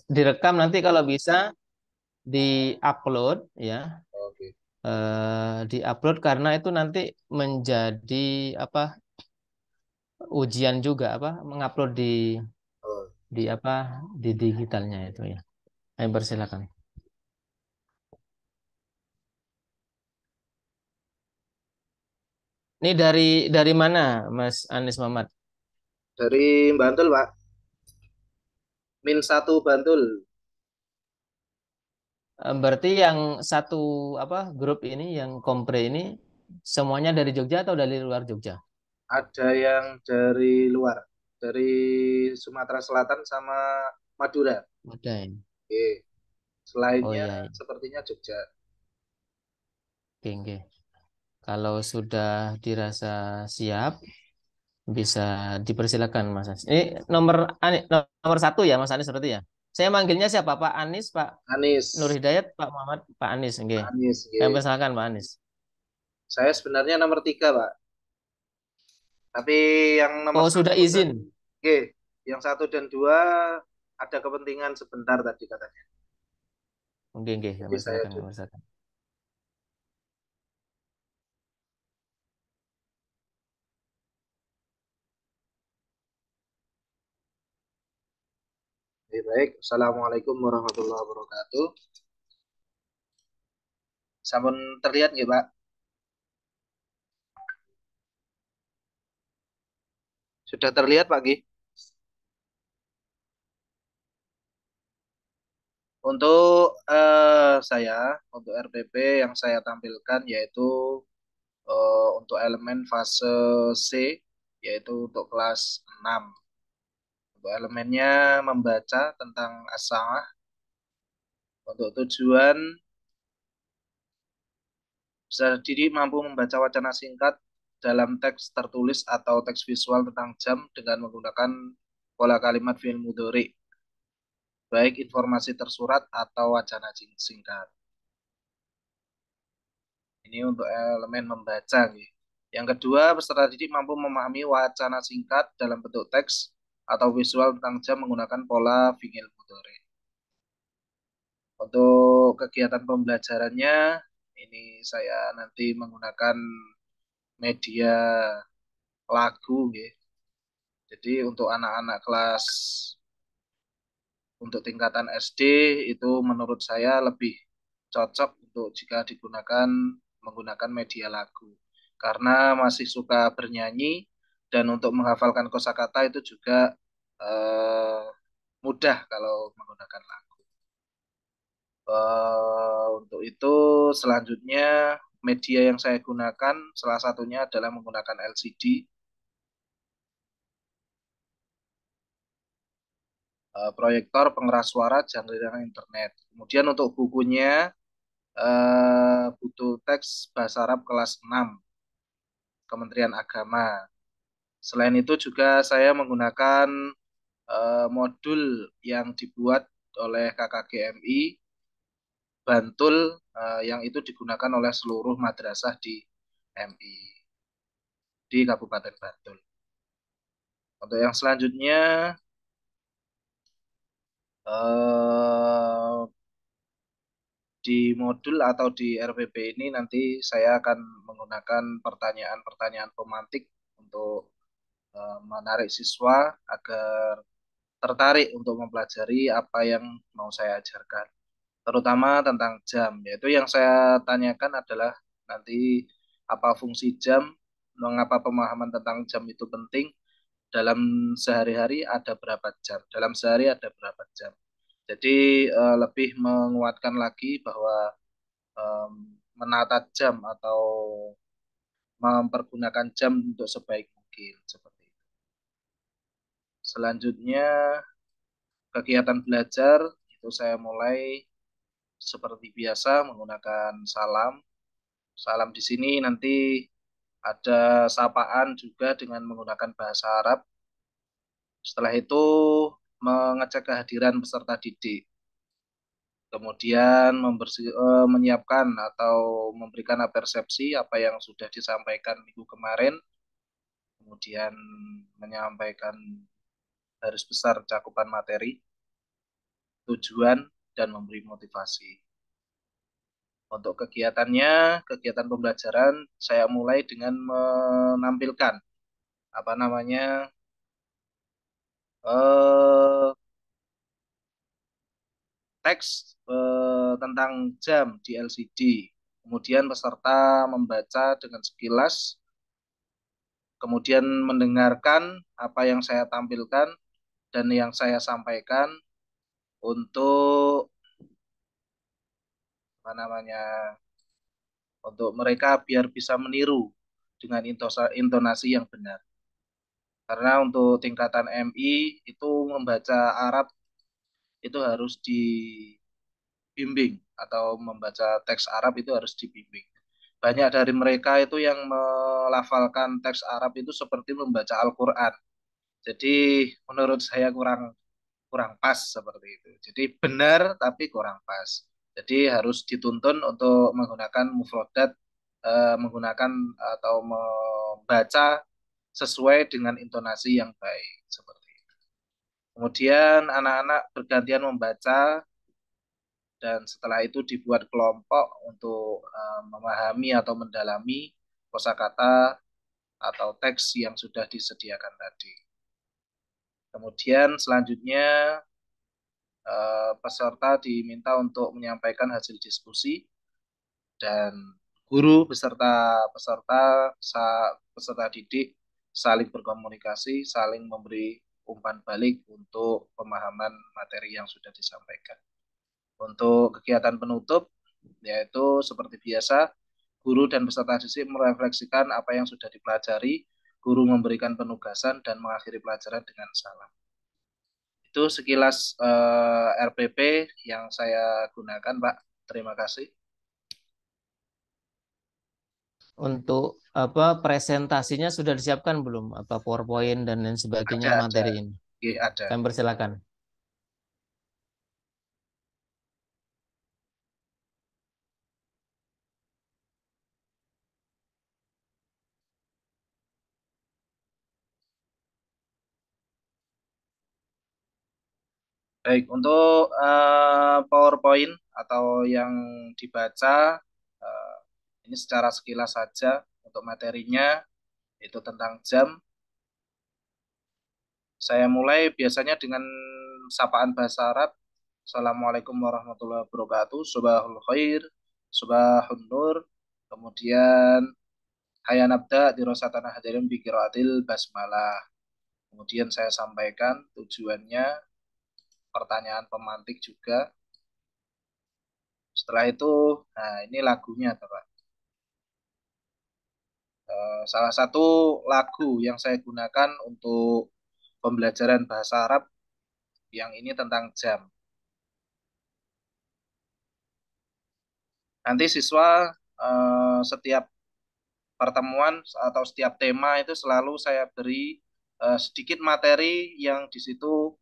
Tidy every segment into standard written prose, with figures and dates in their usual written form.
direkam nanti kalau bisa di-upload ya, Oke. di-upload karena itu nanti menjadi apa ujian juga apa mengupload Oh, di apa di digitalnya itu ya. Ayo persilakan. Ini dari mana Mas Anies Muhammad? dari Bantul, Pak. Min 1 Bantul. Berarti yang satu apa grup ini yang kompre ini semuanya dari Jogja atau dari luar Jogja? Ada yang dari luar, dari Sumatera Selatan sama Madura. Ada ya. Oke. Oh Selainnya iya, iya. sepertinya Jogja. Oke, oke. Kalau sudah dirasa siap, bisa dipersilakan Mas Anies. Ini nomor satu ya Mas Anies berarti ya. Saya manggilnya siapa? Pak Anies, Pak Nur Anies. Hidayat, Pak Muhammad, Pak Anies. Oke. Anies. Saya Oke. persilakan Pak Anies. Saya sebenarnya nomor 3, Pak. Tapi yang nomor Oh sudah satu dan izin. oke, yang 1 dan 2 ada kepentingan sebentar tadi katanya. Oke, oke. Saya Jadi saya persilakan, saya dulu. persilakan. Oke, baik. Assalamualaikum warahmatullahi wabarakatuh. Sampun terlihat nggih, Pak? Sudah terlihat, Pak Gi? Untuk untuk RPP yang saya tampilkan yaitu untuk elemen fase C, yaitu untuk kelas 6. Untuk elemennya membaca tentang as-sa'ah. Untuk tujuan peserta didik mampu membaca wacana singkat dalam teks tertulis atau teks visual tentang jam dengan menggunakan pola kalimat fi'il mudhari, baik informasi tersurat atau wacana singkat. Ini untuk elemen membaca. Nih. Yang kedua, peserta didik mampu memahami wacana singkat dalam bentuk teks atau visual tentang jam menggunakan pola fi'il mudhari. Untuk kegiatan pembelajarannya, ini saya nanti menggunakan media lagu, nggih. Jadi untuk anak-anak kelas untuk tingkatan SD itu menurut saya lebih cocok untuk jika digunakan menggunakan media lagu. Karena masih suka bernyanyi dan untuk menghafalkan kosakata itu juga eh, mudah kalau menggunakan lagu. Untuk itu selanjutnya media yang saya gunakan salah satunya adalah menggunakan LCD, proyektor pengeras suara, jangkauan internet. Kemudian untuk bukunya butuh teks bahasa Arab kelas 6 Kementerian Agama. Selain itu juga saya menggunakan modul yang dibuat oleh KKGMI Bantul, yang itu digunakan oleh seluruh madrasah di MI di Kabupaten Bantul. Untuk yang selanjutnya eh, di modul atau di RPP ini nanti saya akan menggunakan pertanyaan-pertanyaan pemantik untuk menarik siswa agar tertarik untuk mempelajari apa yang mau saya ajarkan, terutama tentang jam. Yaitu yang saya tanyakan adalah nanti apa fungsi jam, mengapa pemahaman tentang jam itu penting, dalam sehari-hari ada berapa jam, dalam sehari ada berapa jam. Jadi lebih menguatkan lagi bahwa em, menata jam atau mempergunakan jam untuk sebaik mungkin seperti itu. Selanjutnya kegiatan belajar itu saya mulai seperti biasa menggunakan salam. Salam di sini nanti ada sapaan juga dengan menggunakan bahasa Arab. Setelah itu mengecek kehadiran peserta didik. Kemudian menyiapkan atau memberikan persepsi apa yang sudah disampaikan minggu kemarin. Kemudian menyampaikan garis besar cakupan materi. tujuan, dan memberi motivasi. Untuk kegiatan pembelajaran, saya mulai dengan menampilkan apa namanya eh, teks tentang jam di LCD. Kemudian peserta membaca dengan sekilas, kemudian mendengarkan apa yang saya tampilkan dan yang saya sampaikan untuk apa namanya untuk mereka biar bisa meniru dengan intonasi yang benar. Karena untuk tingkatan MI itu membaca Arab itu harus dibimbing atau membaca teks Arab itu harus dibimbing. Banyak dari mereka itu yang melafalkan teks Arab itu seperti membaca Al-Quran. Jadi menurut saya kurang kurang pas seperti itu. Jadi benar tapi kurang pas. Jadi harus dituntun untuk menggunakan mufrodat, menggunakan atau membaca sesuai dengan intonasi yang baik seperti itu. Kemudian anak-anak bergantian membaca dan setelah itu dibuat kelompok untuk memahami atau mendalami kosakata atau teks yang sudah disediakan tadi. Kemudian selanjutnya peserta diminta untuk menyampaikan hasil diskusi dan guru beserta peserta peserta didik saling berkomunikasi, saling memberi umpan balik untuk pemahaman materi yang sudah disampaikan. Untuk kegiatan penutup, yaitu seperti biasa, guru dan peserta didik merefleksikan apa yang sudah dipelajari, guru memberikan penugasan dan mengakhiri pelajaran dengan salam. Itu sekilas RPP yang saya gunakan, Pak. Terima kasih. Untuk apa presentasinya sudah disiapkan belum? Apa PowerPoint dan lain sebagainya Ada. materi ini? Oke, ada. Kami persilakan. Baik, untuk PowerPoint atau yang dibaca, eh, ini secara sekilas saja untuk materinya, itu tentang jam. Saya mulai biasanya dengan sapaan bahasa Arab. Assalamualaikum warahmatullahi wabarakatuh. Subahul khair, subahun nur. Kemudian hayanabda dirosatana hadirin bikiraatil basmalah. Kemudian saya sampaikan tujuannya, pertanyaan pemantik juga. Setelah itu, nah ini lagunya, Pak. Salah satu lagu yang saya gunakan untuk pembelajaran bahasa Arab yang ini tentang jam. Nanti siswa setiap pertemuan atau setiap tema itu selalu saya beri sedikit materi yang di situ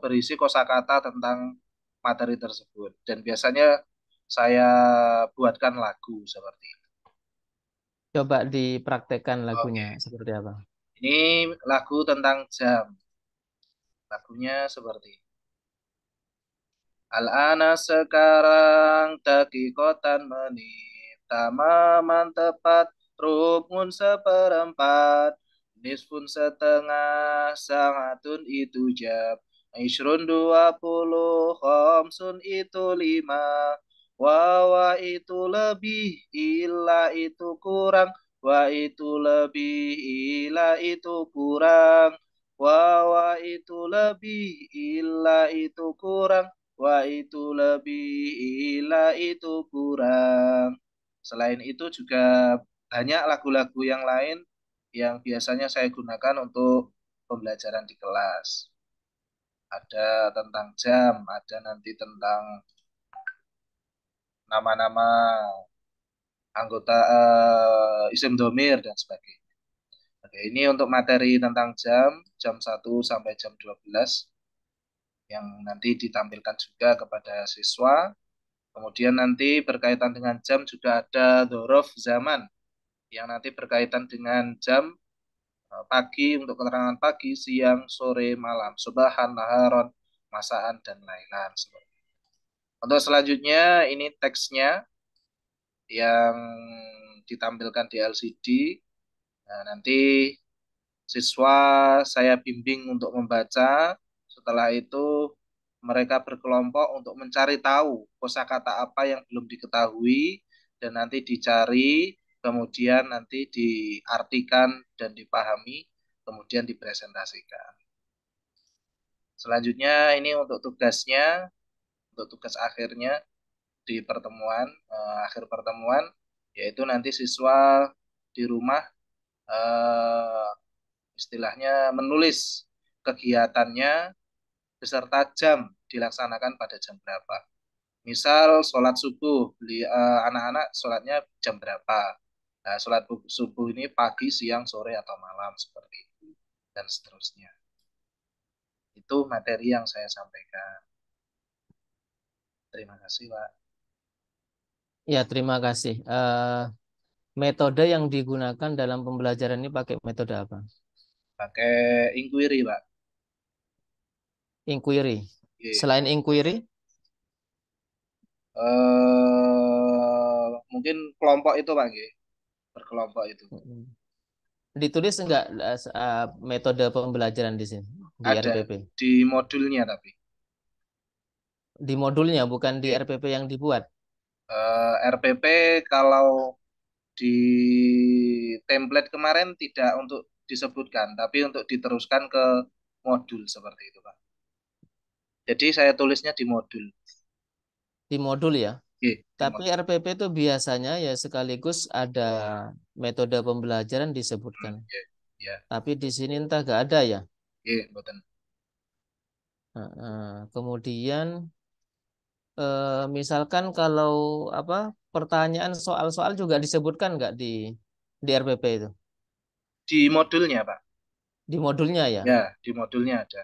berisi kosakata tentang materi tersebut. Dan biasanya saya buatkan lagu seperti itu. Coba dipraktekkan lagunya Oke, seperti apa? ini lagu tentang jam. Lagunya seperti ini. Al-ana sekarang dakikotan menit tamaman tepat rubun seperempat nisfun setengah sangatun itu jam Isrun 20 khamsun itu 5 wawa itu lebih ila itu kurang wa itu lebih ila itu kurang wawa itu lebih ila itu kurang wa itu lebih, ila itu kurang. Selain itu juga banyak lagu-lagu yang lain yang biasanya saya gunakan untuk pembelajaran di kelas. Ada tentang jam, ada nanti tentang nama-nama anggota isim domir dan sebagainya. Oke, ini untuk materi tentang jam, jam 1 sampai jam 12 yang nanti ditampilkan juga kepada siswa. Kemudian nanti berkaitan dengan jam juga ada dzaraf zaman yang nanti berkaitan dengan jam pagi untuk keterangan pagi, siang, sore, malam, subahan, naharon, masakan dan lain-lain. Untuk selanjutnya ini teksnya yang ditampilkan di LCD. Nah, nanti siswa saya bimbing untuk membaca. Setelah itu mereka berkelompok untuk mencari tahu kosakata apa yang belum diketahui dan nanti dicari, kemudian nanti diartikan dan dipahami, kemudian dipresentasikan. Selanjutnya ini untuk tugasnya, untuk tugas akhirnya di pertemuan, akhir pertemuan, yaitu nanti siswa di rumah eh, istilahnya menulis kegiatannya beserta jam dilaksanakan pada jam berapa. Misal sholat subuh, anak-anak sholatnya jam berapa. Nah, sholat subuh ini pagi, siang, sore, atau malam seperti itu dan seterusnya. Itu materi yang saya sampaikan. Terima kasih, Pak. Ya, terima kasih. Metode yang digunakan dalam pembelajaran ini pakai metode apa? Pakai inquiry, Pak. Inquiry. Oke. Selain inquiry, Mungkin kelompok itu, Pak. Oke. Berkelompok itu. ditulis enggak metode pembelajaran di sini di Ada RPP? di modulnya tapi. Di modulnya, bukan di Oke. RPP yang dibuat. RPP kalau di template kemarin tidak untuk disebutkan, tapi untuk diteruskan ke modul seperti itu, Pak. Jadi saya tulisnya di modul. Di modul ya. Oke, di Tapi modul. RPP itu biasanya ya sekaligus ada metode pembelajaran disebutkan. Ya, ya, Tapi di sini entah gak ada ya. ya, betul. Kemudian misalkan kalau apa pertanyaan soal-soal juga disebutkan nggak di RPP itu? Di modulnya, Pak. Di modulnya ya. Ya, di modulnya ada.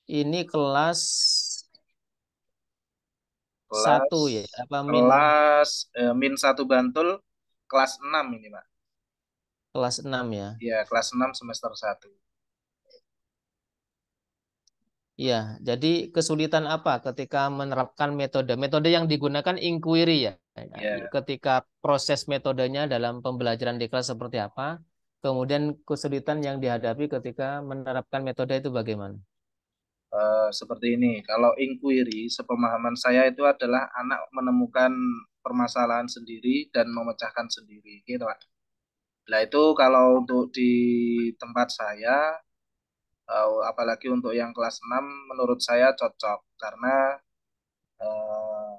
Ini kelas Kelas satu ya, apa min kelas min satu Bantul kelas 6 ini, Pak. kelas 6 ya. Ya, kelas 6 semester satu. Iya, jadi kesulitan apa ketika menerapkan metode? Metode yang digunakan inquiry ya. Ya, Ketika proses metodenya dalam pembelajaran di kelas seperti apa? Kemudian kesulitan yang dihadapi ketika menerapkan metode itu bagaimana? seperti ini. Kalau inquiry, sepemahaman saya itu adalah anak menemukan permasalahan sendiri dan memecahkan sendiri, gitu, Pak. Nah, itu kalau untuk di tempat saya, apalagi untuk yang kelas 6, menurut saya cocok. Karena eh,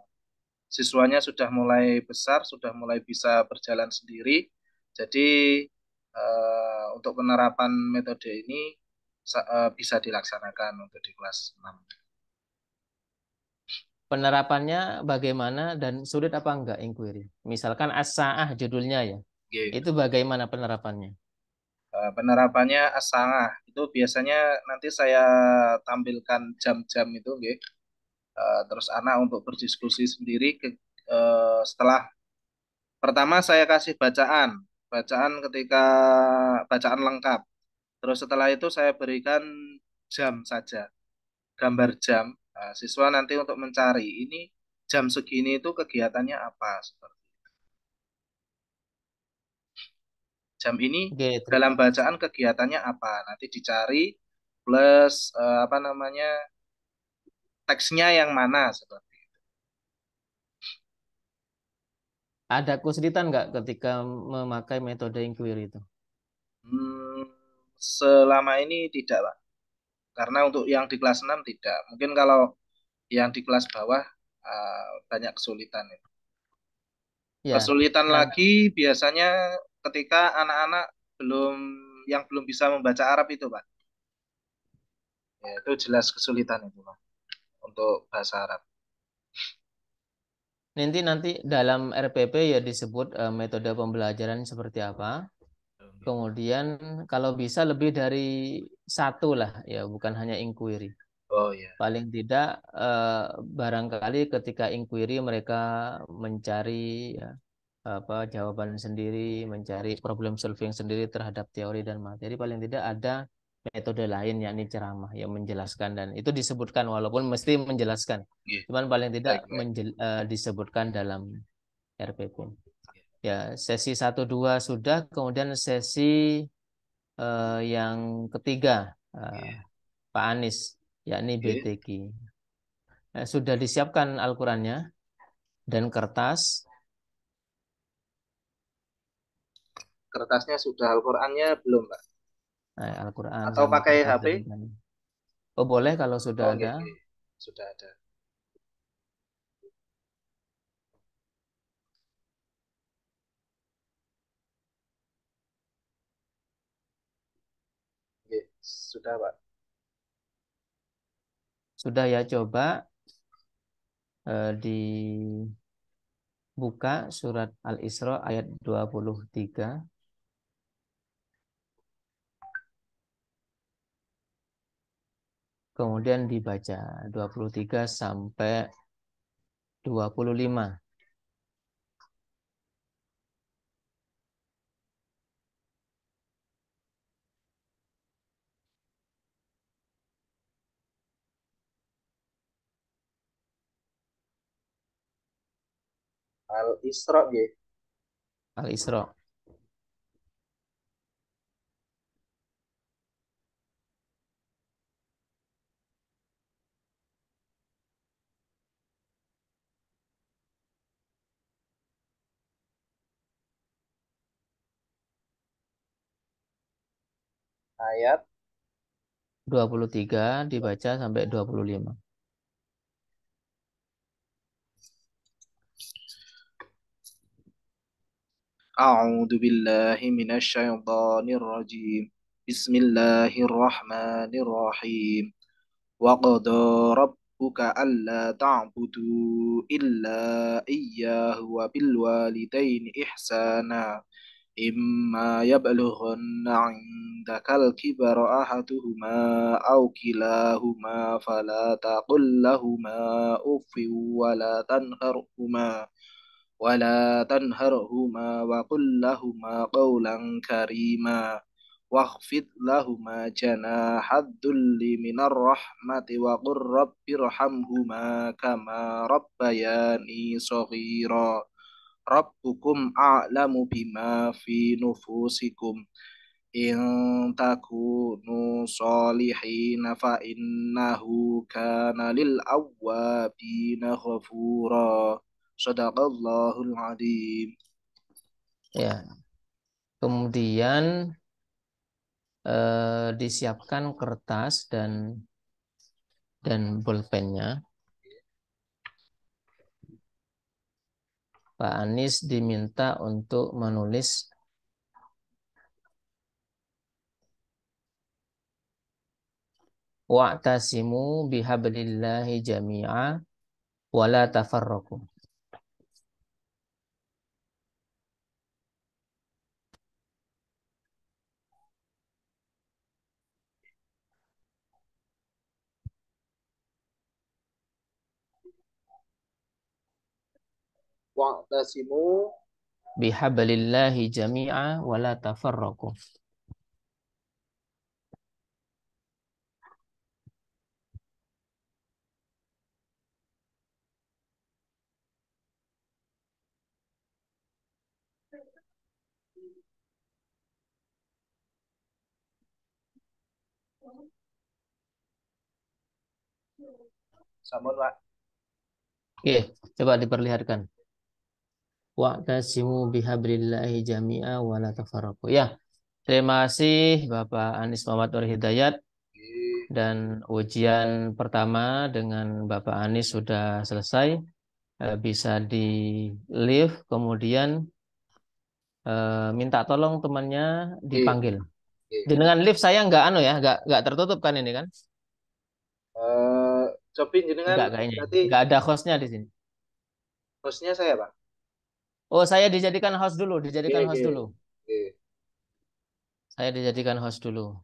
siswanya sudah mulai besar, sudah mulai bisa berjalan sendiri. Jadi, untuk penerapan metode ini bisa dilaksanakan untuk di kelas 6. Penerapannya bagaimana dan sulit apa enggak inquiry? Misalkan as-sa'ah judulnya ya. Oke. Itu bagaimana penerapannya? Penerapannya asangah itu biasanya nanti saya tampilkan jam-jam itu, nggih. Terus anak untuk berdiskusi sendiri setelah pertama saya kasih bacaan, bacaan ketika bacaan lengkap. Terus setelah itu saya berikan jam saja, gambar jam. Nah, siswa nanti untuk mencari ini jam segini itu kegiatannya apa. Jam ini Oke, dalam bacaan kegiatannya apa. Nanti dicari plus apa namanya teksnya yang mana seperti itu. ada kesulitan nggak ketika memakai metode inquiry itu? Hmm, selama ini tidak, Pak. Karena untuk yang di kelas 6 tidak. Mungkin kalau yang di kelas bawah banyak kesulitan. Ya, Kesulitan nah lagi biasanya ketika anak-anak belum yang belum bisa membaca Arab itu, Pak. Ya, itu jelas kesulitan itu, Pak, untuk bahasa Arab. nanti nanti dalam RPP ya disebut metode pembelajaran seperti apa. Kemudian kalau bisa lebih dari satu lah ya, bukan hanya inquiry. Oh ya. Paling tidak barangkali ketika inquiry mereka mencari ya, apa jawaban sendiri, mencari problem solving sendiri terhadap teori dan materi. Paling tidak ada metode lain yakni ceramah yang menjelaskan dan itu disebutkan walaupun mesti menjelaskan. Nggih. Cuman paling tidak Baik, baik. disebutkan dalam RPP. Ya, sesi 1 2 sudah, kemudian sesi yang ketiga Nggih. Pak Anies yakni Nggih. BTQ. Sudah disiapkan Al-Qur'annya dan kertas. Kertasnya sudah, Al-Qur'annya belum, Pak? Al-Quran Atau sama pakai kertas HP? dan oh boleh kalau sudah Oh, ada. nggih, nggih. Sudah ada. Nggih, sudah, Pak. Sudah ya, coba dibuka surat Al-Isra ayat 23. Kemudian dibaca 23 sampai 25. Al-Isra nggih. Al-Isra. Ayat 23 dibaca sampai 25. A'udzu billahi minasyaitonir rajim. Bismillahirrahmanirrahim. Wa qada rabbuka alla ta'budu illa iyyahu wa bil walidaini ihsana. إما يبلغن عندك الكبر أحدهما أو كلاهما فلا تقل لهما أف ولا تنهرهما وقل لهما قولا كريما واخفض لهما جناح الذل من الرحمة وقل رب ارحمهما كما ربياني صغيرا ربكم أعلم بما في نفوسكم إن تكونوا صالحين فإنه كان للأوابين غفورا صدق الله العظيم. Ya, kemudian disiapkan kertas dan bolpennya. Pak Anies diminta untuk menulis wa'tasimu bihablillahi jami'a wa la tafarraqu. Wa'tasimu. Bihablillahi jami'a wa la tafarraqu. Sampun, Pak. Oke, coba diperlihatkan. Wa'tasimu bihablillahi jami'a wa la tafarraqu. Ya, terima kasih Bapak Anies Muhammad Nur Hidayat, Nggih. dan ujian pertama dengan Bapak Anies sudah selesai. Bisa di lift, kemudian minta tolong temannya Nggih. dipanggil. Nggih. Dengan lift saya nggak anu ya, nggak tertutup kan ini kan? Eh, Cobi jenengan Nggak kayaknya. berarti Nggak ada hostnya di sini. hostnya saya, Pak. Oh, saya dijadikan host dulu, dijadikan Nggih, host nggih. dulu. Nggih. Saya dijadikan host dulu.